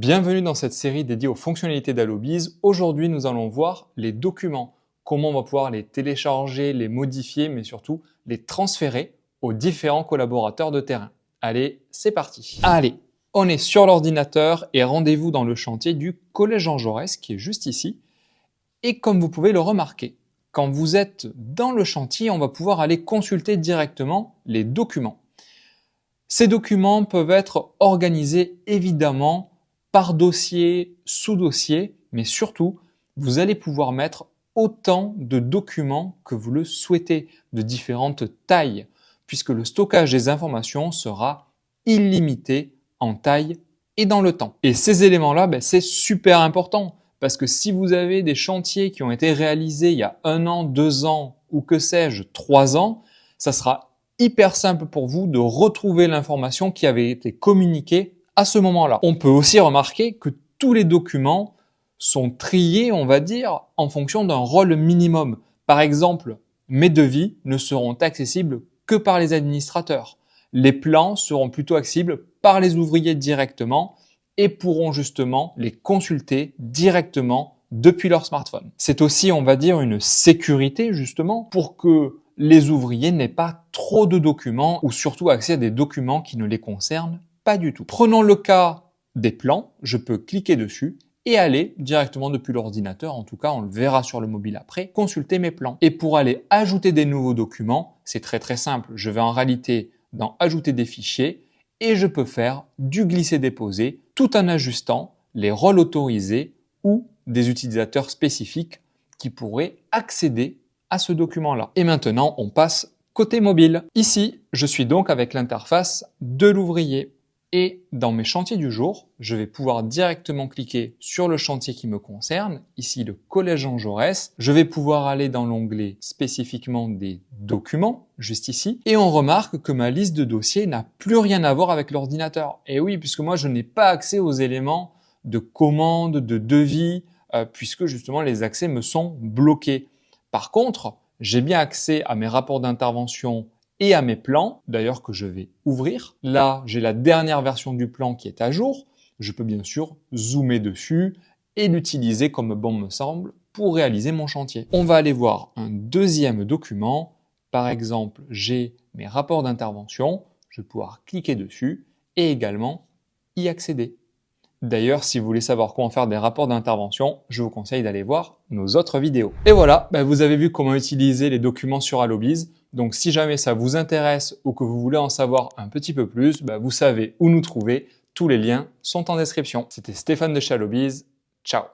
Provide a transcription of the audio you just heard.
Bienvenue dans cette série dédiée aux fonctionnalités d'Allobiz. Aujourd'hui, nous allons voir les documents, comment on va pouvoir les télécharger, les modifier, mais surtout les transférer aux différents collaborateurs de terrain. Allez, c'est parti. Allez, on est sur l'ordinateur et rendez-vous dans le chantier du Collège Jean Jaurès qui est juste ici. Et comme vous pouvez le remarquer, quand vous êtes dans le chantier, on va pouvoir aller consulter directement les documents. Ces documents peuvent être organisés évidemment par dossier, sous-dossier, mais surtout, vous allez pouvoir mettre autant de documents que vous le souhaitez, de différentes tailles, puisque le stockage des informations sera illimité en taille et dans le temps. Et ces éléments-là, c'est super important, parce que si vous avez des chantiers qui ont été réalisés il y a 1 an, 2 ans, ou que sais-je, 3 ans, ça sera hyper simple pour vous de retrouver l'information qui avait été communiquée à ce moment-là. On peut aussi remarquer que tous les documents sont triés, on va dire, en fonction d'un rôle minimum. Par exemple, mes devis ne seront accessibles que par les administrateurs. Les plans seront plutôt accessibles par les ouvriers directement et pourront justement les consulter directement depuis leur smartphone. C'est aussi, on va dire, une sécurité justement pour que les ouvriers n'aient pas trop de documents ou surtout accès à des documents qui ne les concernent pas du tout. Prenons le cas des plans, je peux cliquer dessus et aller directement depuis l'ordinateur, en tout cas on le verra sur le mobile après, consulter mes plans. Et pour aller ajouter des nouveaux documents, c'est très simple. Je vais en réalité dans ajouter des fichiers et je peux faire du glisser-déposer tout en ajustant les rôles autorisés ou des utilisateurs spécifiques qui pourraient accéder à ce document-là. Et maintenant, on passe côté mobile. Ici, je suis donc avec l'interface de l'ouvrier. Et dans mes chantiers du jour, je vais pouvoir directement cliquer sur le chantier qui me concerne, ici le Collège Jean Jaurès. Je vais pouvoir aller dans l'onglet spécifiquement des documents, juste ici. Et on remarque que ma liste de dossiers n'a plus rien à voir avec l'ordinateur. Et oui, puisque moi, je n'ai pas accès aux éléments de commande, de devis, puisque justement les accès me sont bloqués. Par contre, j'ai bien accès à mes rapports d'intervention et à mes plans, d'ailleurs que je vais ouvrir. Là, j'ai la dernière version du plan qui est à jour. Je peux bien sûr zoomer dessus et l'utiliser comme bon me semble pour réaliser mon chantier. On va aller voir un deuxième document. Par exemple, j'ai mes rapports d'intervention. Je vais pouvoir cliquer dessus et également y accéder. D'ailleurs, si vous voulez savoir comment faire des rapports d'intervention, je vous conseille d'aller voir nos autres vidéos. Et voilà, vous avez vu comment utiliser les documents sur Allobiz. Donc si jamais ça vous intéresse ou que vous voulez en savoir un petit peu plus, vous savez où nous trouver. Tous les liens sont en description. C'était Stéphane de chez Allobiz. Ciao.